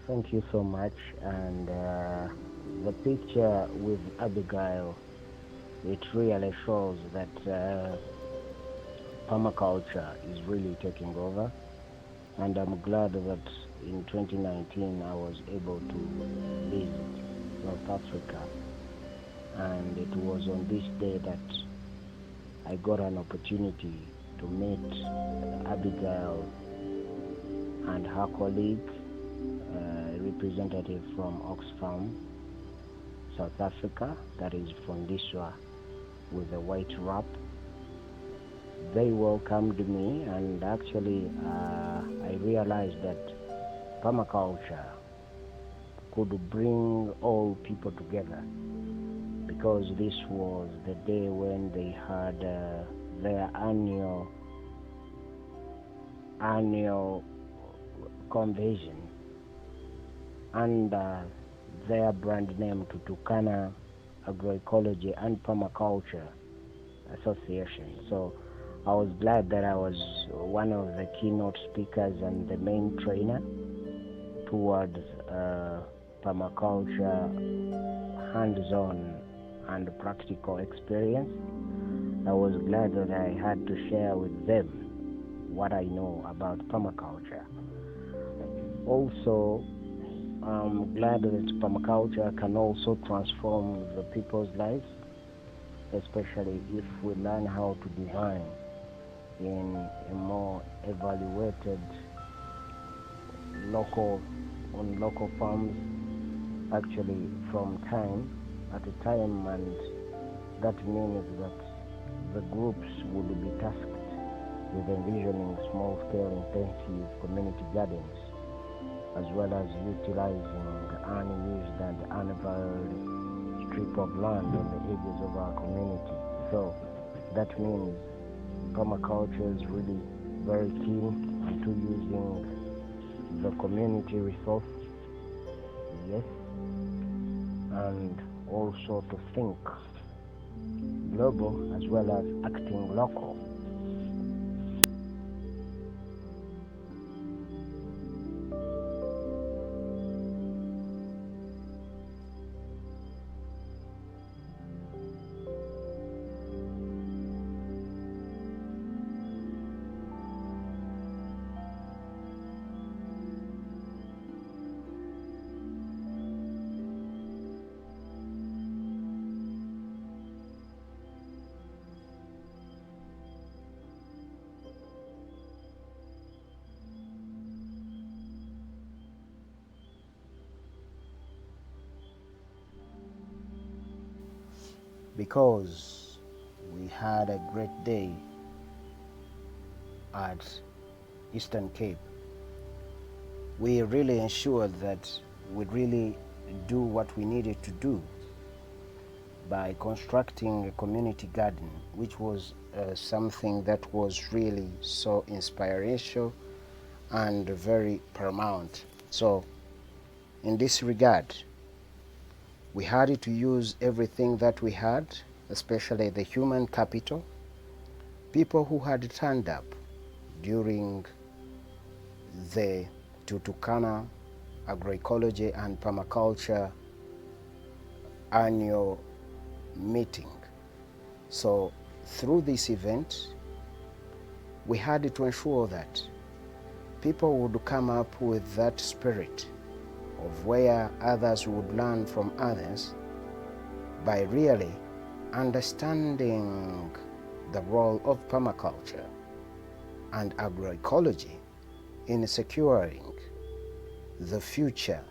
Thank you so much. And the picture with Abigail, it really shows that permaculture is really taking over. And I'm glad that in 2019 I was able to visit South Africa. And it was on this day that I got an opportunity to meet Abigail and her colleague, representative from Oxfam, South Africa, that is from Diswa, with a white wrap. They welcomed me, and actually, I realized that permaculture could bring all people together because this was the day when they had their annual convention under their brand name Tutukana Agroecology and Permaculture Association. So I was glad that I was one of the keynote speakers and the main trainer towards permaculture hands-on and practical experience. I was glad that I had to share with them what I know about permaculture. Also, I'm glad that permaculture can also transform the people's lives, especially if we learn how to design in a more evaluated local on local farms, actually from time at a time, and that means that the groups would be tasked with envisioning small-scale intensive community gardens, as well as utilizing unused and unvalued strip of land on the edges of our community. So that means permaculture is really very keen into using the community resource, yes, and also to think global as well as acting local. Because we had a great day at Eastern Cape, we really ensured that we really do what we needed to do by constructing a community garden, which was something that was really so inspirational and very paramount. So, in this regard, we had to use everything that we had, especially the human capital, people who had turned up during the Tutukana Agroecology and Permaculture annual meeting. So through this event, we had to ensure that people would come up with that spirit of where others would learn from others by really understanding the role of permaculture and agroecology in securing the future,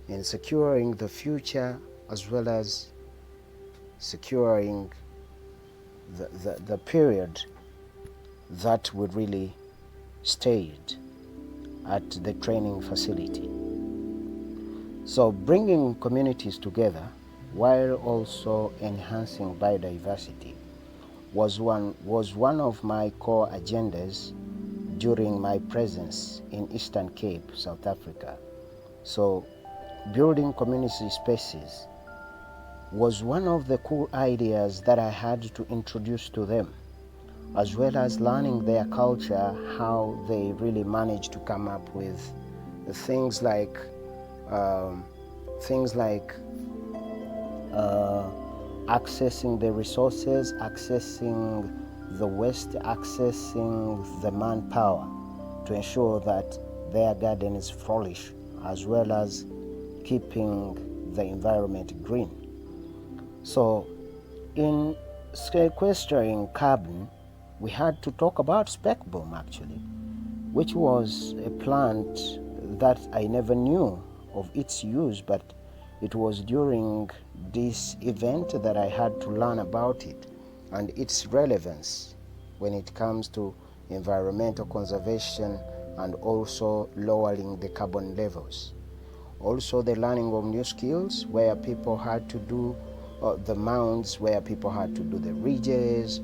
as well as securing the period that we really stayed at the training facility. So bringing communities together while also enhancing biodiversity was one of my core agendas during my presence in Eastern Cape, South Africa. So building community spaces was one of the cool ideas that I had to introduce to them, as well as learning their culture, how they really managed to come up with things like things like accessing the resources, accessing the waste, accessing the manpower to ensure that their garden is flourish, as well as keeping the environment green. So in sequestering carbon, we had to talk about speckboom actually, which was a plant that I never knew of its use, but it was during this event that I had to learn about it and its relevance when it comes to environmental conservation and also lowering the carbon levels. Also the learning of new skills where people had to do the mounds, where people had to do the ridges.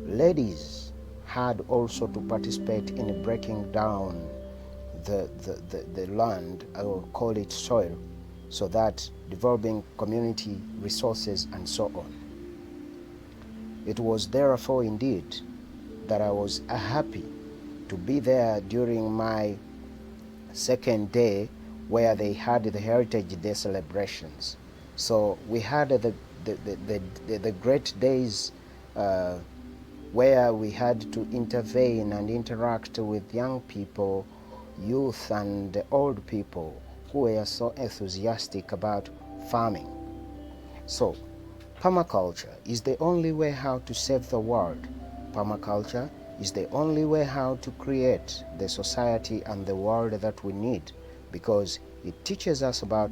Ladies had also to participate in breaking down the land, I will call it soil, so that developing community resources and so on. It was therefore indeed that I was happy to be there during my second day where they had the Heritage Day celebrations. So we had the great days where we had to intervene and interact with young people, youth and old people who were so enthusiastic about farming. So permaculture is the only way how to save the world. Permaculture is the only way how to create the society and the world that we need, because it teaches us about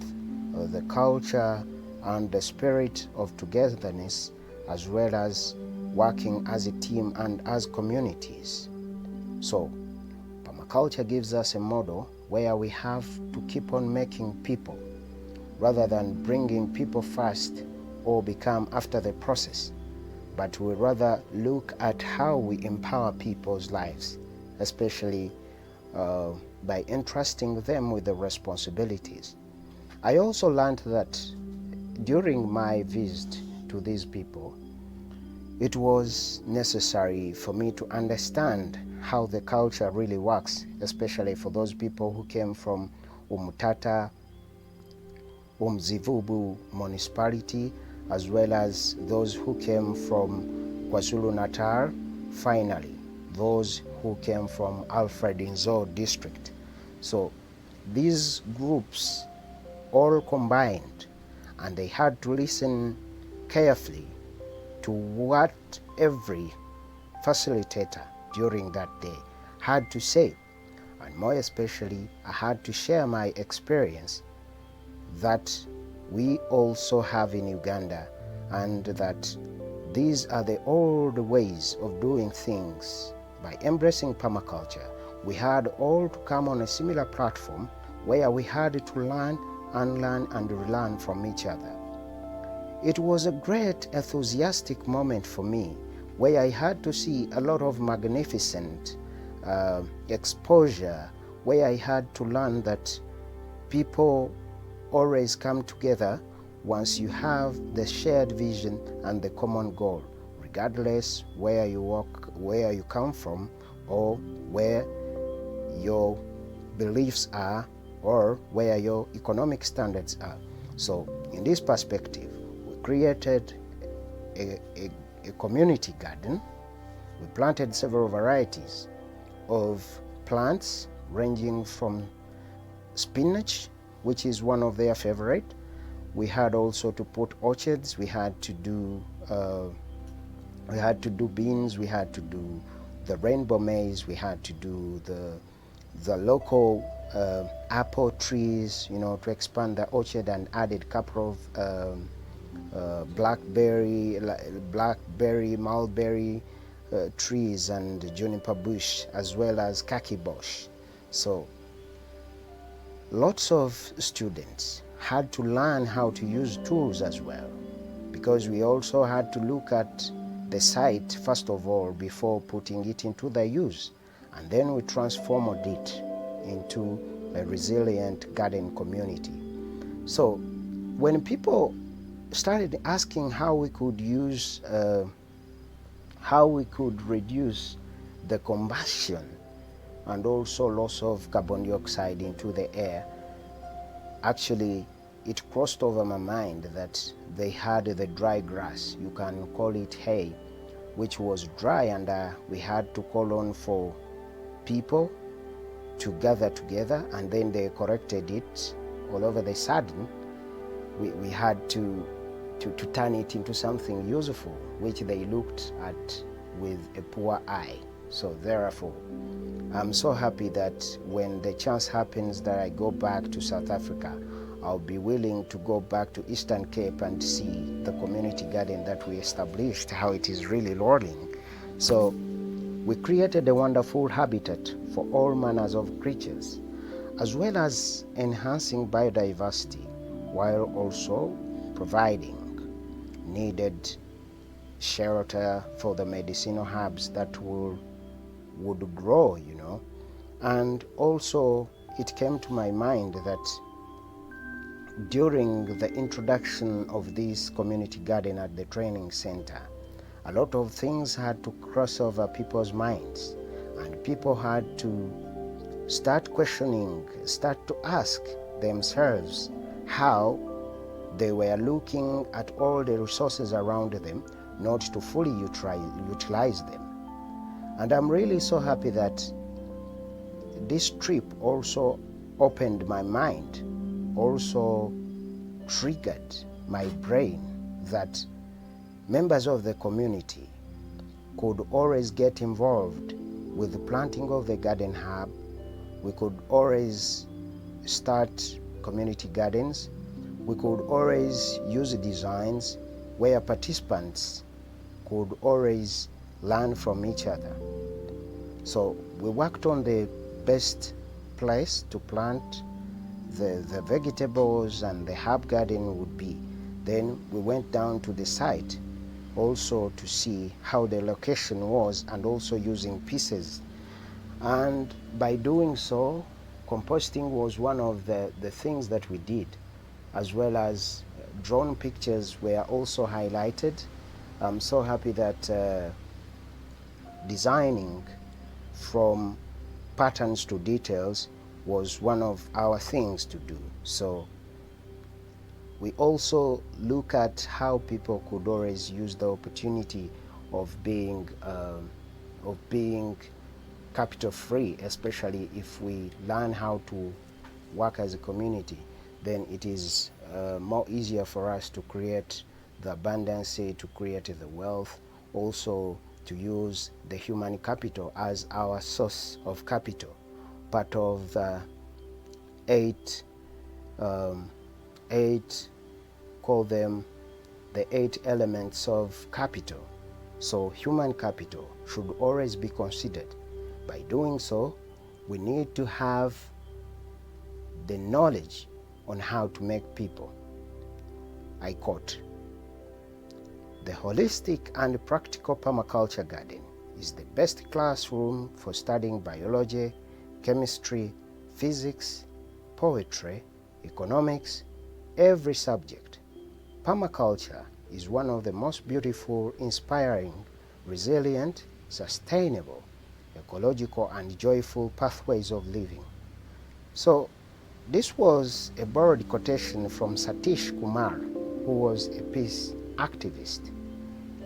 the culture and the spirit of togetherness, as well as working as a team and as communities. So permaculture gives us a model where we have to keep on making people rather than bringing people first or become after the process, but we rather look at how we empower people's lives, especially by entrusting them with the responsibilities. I also learned that during my visit to these people, it was necessary for me to understand how the culture really works, especially for those people who came from Umutata, Umzivubu municipality, as well as those who came from KwaZulu-Natal, finally, those who came from Alfred Nzo district. So these groups all combined, and they had to listen carefully to what every facilitator during that day had to say. And more especially, I had to share my experience that we also have in Uganda, and that these are the old ways of doing things. By embracing permaculture, we had all to come on a similar platform where we had to learn, unlearn, and relearn from each other. It was a great enthusiastic moment for me, where I had to see a lot of magnificent exposure, where I had to learn that people always come together once you have the shared vision and the common goal, regardless where you work, where you come from, or where your beliefs are, or where your economic standards are. So in this perspective, we created a community garden. We planted several varieties of plants ranging from spinach, which is one of their favorite. We had also to put orchards. We had to do beans. We had to do the rainbow maize. We had to do the local apple trees, to expand the orchard, and added a couple of blackberry, mulberry trees and juniper bush, as well as kaki bush. So lots of students had to learn how to use tools as well, because we also had to look at the site first of all before putting it into the use, and then we transformed it into a resilient garden community. So when people started asking how we could reduce the combustion and also loss of carbon dioxide into the air, actually it crossed over my mind that they had the dry grass, you can call it hay, which was dry, and we had to call on for people to gather together, and then they corrected it. All over the sudden, we had to turn it into something useful, which they looked at with a poor eye. So therefore, I'm so happy that when the chance happens that I go back to South Africa, I'll be willing to go back to Eastern Cape and see the community garden that we established, how it is really rolling. So we created a wonderful habitat for all manners of creatures, as well as enhancing biodiversity, while also providing needed shelter for the medicinal herbs that would grow, And also it came to my mind that during the introduction of this community garden at the training center, a lot of things had to cross over people's minds, and people had to start questioning, start to ask themselves how they were looking at all the resources around them, not to fully utilize them. And I'm really so happy that this trip also opened my mind, also triggered my brain that members of the community could always get involved with the planting of the garden herb. We could always start community gardens. We could always use designs where participants could always learn from each other. So we worked on the best place to plant the vegetables and the herb garden would be. Then we went down to the site also to see how the location was, and also using pieces. And by doing so, composting was one of the things that we did, as well as drone pictures were also highlighted. I'm so happy that designing from patterns to details was one of our things to do. So we also look at how people could always use the opportunity of being capital free, especially if we learn how to work as a community. Then it is more easier for us to create the abundance, to create the wealth, also to use the human capital as our source of capital, part of the eight, call them the 8 elements of capital. So human capital should always be considered. By doing so, we need to have the knowledge on how to make people. I quote, "The holistic and practical permaculture garden is the best classroom for studying biology, chemistry, physics, poetry, economics, every subject. Permaculture is one of the most beautiful, inspiring, resilient, sustainable, ecological, and joyful pathways of living." So this was a borrowed quotation from Satish Kumar, who was a peace activist.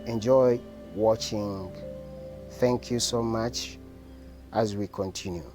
Enjoy watching. Thank you so much as we continue.